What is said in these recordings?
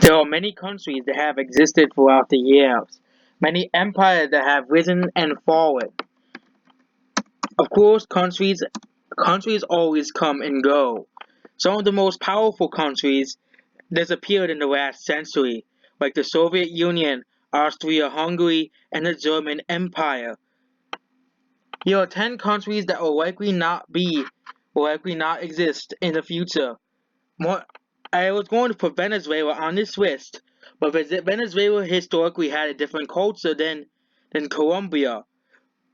There are many countries that have existed throughout the years, many empires that have risen and fallen. Of course, countries always come and go. Some of the most powerful countries disappeared in the last century, like the Soviet Union, Austria-Hungary, and the German Empire. Here are 10 countries that will likely not exist in the future. More, I was going to put Venezuela on this list, but Venezuela historically had a different culture than Colombia.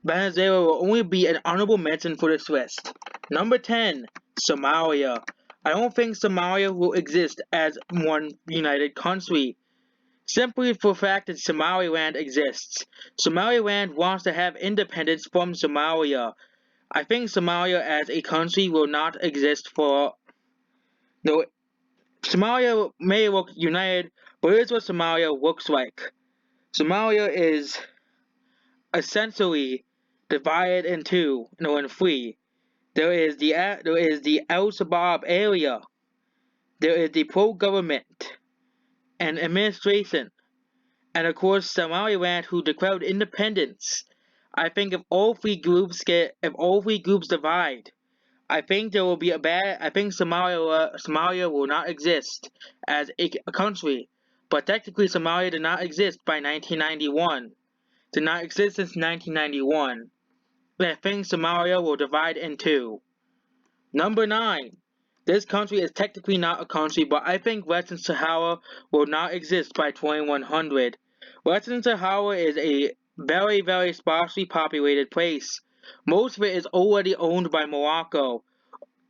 Venezuela will only be an honorable mention for this list. Number 10, Somalia. I don't think Somalia will exist as one united country. Simply for the fact that Somaliland exists. Somaliland wants to have independence from Somalia. I think Somalia as a country will not exist for no. Somalia may look united, but here's what Somalia looks like. Somalia is essentially divided in three. There is the Al Shabaab area. There is the pro-government and administration, and of course Somaliland who declared independence. I think if all three groups divide, I think there will be I think Somalia will not exist as a country, but technically Somalia did not exist by 1991. Did not exist since 1991. I think Somalia will divide in two. Number 9. This country is technically not a country, but I think Western Sahara will not exist by 2100. Western Sahara is a very, very sparsely populated place. Most of it is already owned by Morocco.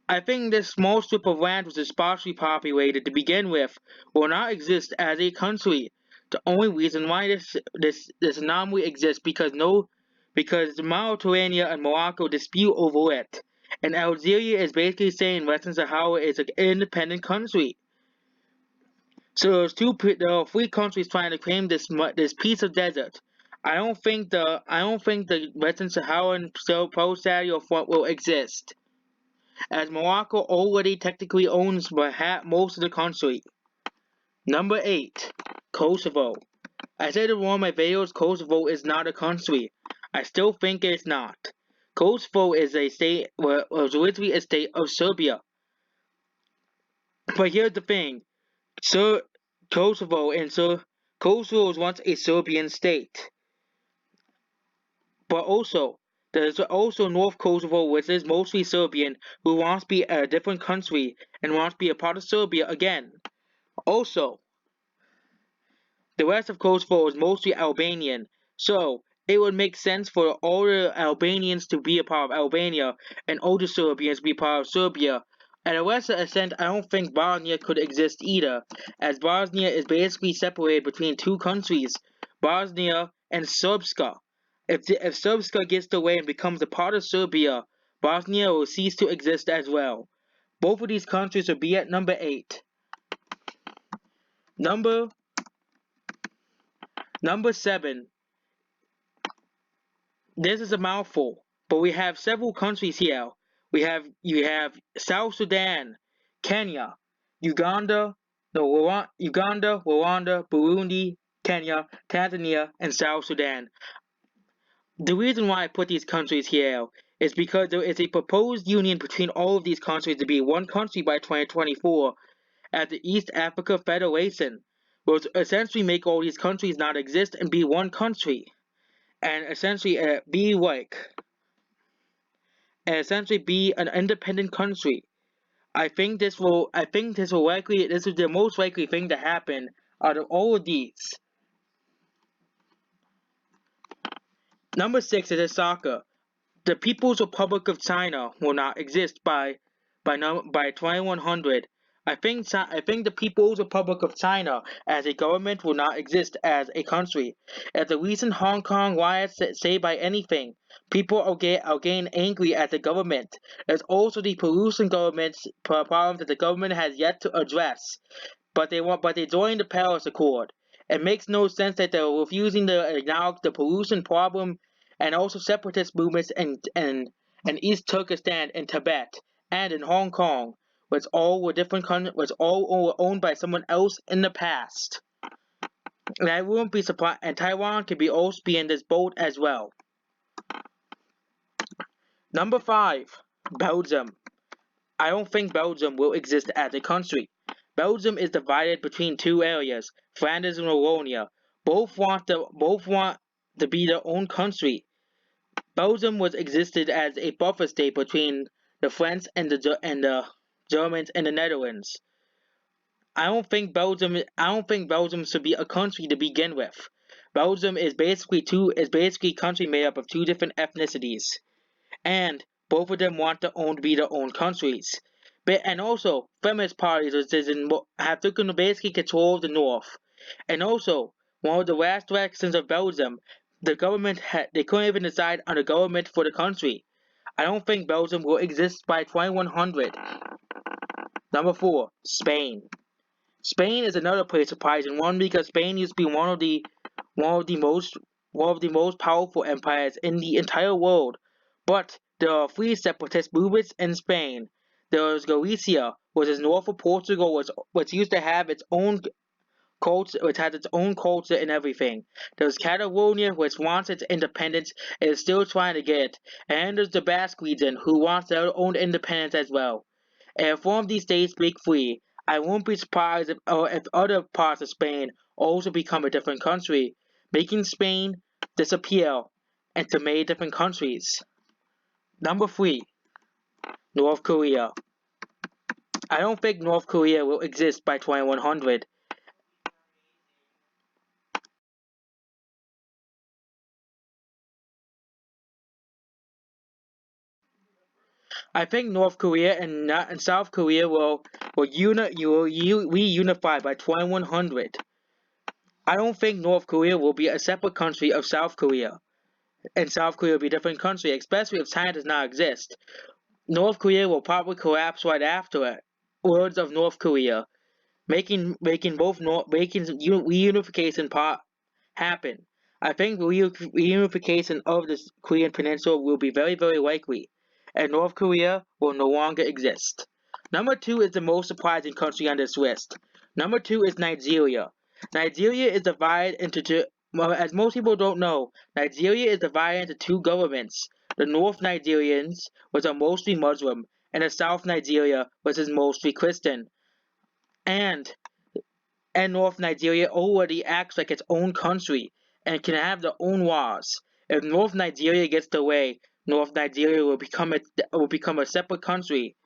I think this small strip of land which is sparsely populated to begin with will not exist as a country. The only reason why this anomaly exists because Mauritania and Morocco dispute over it. And Algeria is basically saying Western Sahara is an independent country. So there are three countries trying to claim this piece of desert. I don't think the Western Saharan Polisario Front will exist, as Morocco already technically owns most of the country. Number 8, Kosovo. I said in one of my videos, Kosovo is not a country. I still think it's not. Kosovo is was originally a state of Serbia. But here's the thing. Kosovo was once a Serbian state. But there's also North Kosovo, which is mostly Serbian, who wants to be a different country and wants to be a part of Serbia again. Also, the rest of Kosovo is mostly Albanian, so it would make sense for all the Albanians to be a part of Albania and all the Serbians to be part of Serbia. At a lesser extent, I don't think Bosnia could exist either, as Bosnia is basically separated between two countries, Bosnia and Srpska. If Srpska gets away and becomes a part of Serbia, Bosnia will cease to exist as well. Both of these countries will be at number 8. Number 7. This is a mouthful, but we have several countries here. You have South Sudan, Kenya, Uganda, Rwanda, Burundi, Kenya, Tanzania, and South Sudan. The reason why I put these countries here is because there is a proposed union between all of these countries to be one country by 2024 as the East Africa Federation, which will essentially make all these countries not exist and be one country. And essentially be an independent country. I think this is the most likely thing to happen out of all of these. Number 6 is Osaka. The People's Republic of China will not exist by 2100. I think the People's Republic of China as a government will not exist as a country. As the recent Hong Kong riots say by anything, people are getting angry at the government. There's also the pollution problems that the government has yet to address. But they joined the Paris Accord. It makes no sense that they're refusing to acknowledge the pollution problem and also separatist movements in East Turkestan and Tibet and in Hong Kong, was all were different was all were owned by someone else in the past. And I wouldn't be surprised. And Taiwan could be also be in this boat as well. Number 5, Belgium. I don't think Belgium will exist as a country. Belgium is divided between two areas, Flanders and Wallonia. Both want to be their own country. Belgium was existed as a buffer state between the French and the Germans and the Netherlands. I don't think Belgium should be a country to begin with. Belgium is basically a country made up of two different ethnicities, and both of them want to be their own countries. And also, feminist parties have taken basically control of the north. And also, one of the last elections of Belgium, they couldn't even decide on a government for the country. I don't think Belgium will exist by 2100. Number 4, Spain. Spain is another place surprising one because Spain used to be one of the most powerful empires in the entire world. But there are three separatist movements in Spain. There is Galicia, which is north of Portugal, which used to have its own culture, which has its own culture and everything. There's Catalonia, which wants its independence and is still trying to get it. And there's the Basque region, who wants their own independence as well. And if one of these states break free, I won't be surprised if other parts of Spain also become a different country, making Spain disappear into many different countries. Number 3, North Korea. I don't think North Korea will exist by 2100. I think North Korea and South Korea will reunify by 2100. I don't think North Korea will be a separate country of South Korea, and South Korea will be a different country, especially if China does not exist. North Korea will probably collapse right after it. Words of North Korea, making reunification happen. I think reunification of the Korean peninsula will be very, very likely, and North Korea will no longer exist. Number 2 is the most surprising country on this list. Number 2 is Nigeria. Nigeria is divided into two, well, as most people don't know, Nigeria is divided into two governments. The North Nigerians, which are mostly Muslim, and the South Nigeria, which is mostly Christian. And North Nigeria already acts like its own country and can have their own laws. If North Nigeria gets their way, North Nigeria will become a separate country.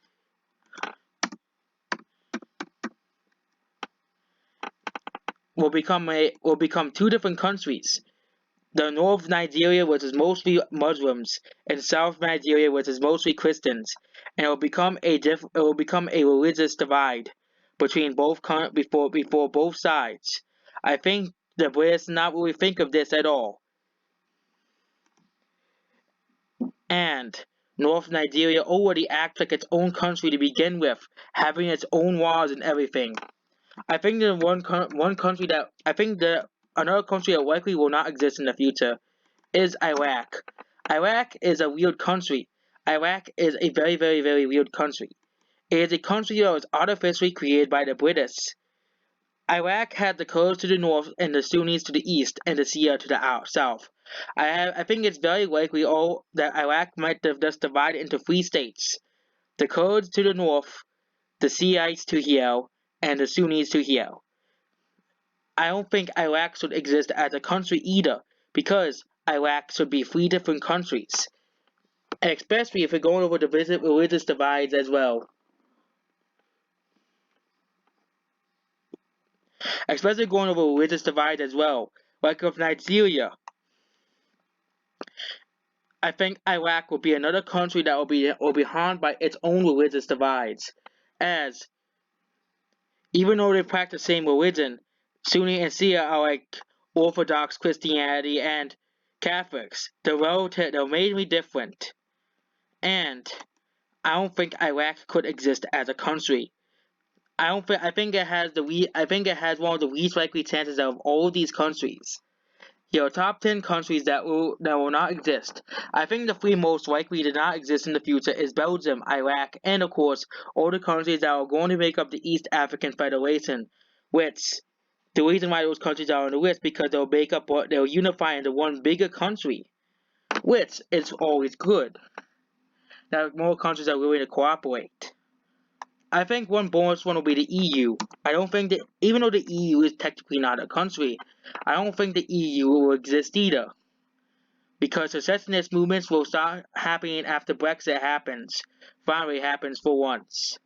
Will become two different countries. The North Nigeria, which is mostly Muslims, and South Nigeria, which is mostly Christians, and it will become a religious divide between before both sides. I think the British not really think of this at all. And North Nigeria already acts like its own country to begin with, having its own laws and everything. I think that another country that likely will not exist in the future is Iraq. Iraq is a weird country. Iraq is a very, very, very weird country. It is a country that was artificially created by the British. Iraq had the Kurds to the north and the Sunnis to the east and the Shia to the south. I think it's very likely that Iraq might have just divided into three states. The Kurds to the north, the Shiites to here, and the Sunnis to here. I don't think Iraq should exist as a country either, because Iraq should be three different countries. And especially if we're going over the religious divides as well. Especially going over religious divides as well. Like with Nigeria. I think Iraq will be another country that will be harmed by its own religious divides. As even though they practice the same religion, Sunni and Shia are like Orthodox Christianity and Catholics. They're mainly different. And I don't think Iraq could exist as a country. I think it has one of the least likely chances of all of these countries. Your top 10 countries that will not exist. I think the three most likely to not exist in the future is Belgium, Iraq, and of course all the countries that are going to make up the East African Federation. Which the reason why those countries are on the list because they'll unify into one bigger country, which is always good. That more countries are willing to cooperate. I think one bonus one will be the EU. I don't think that even though the EU is technically not a country, I don't think the EU will exist either. Because secessionist movements will start happening after Brexit happens. Finally happens for once.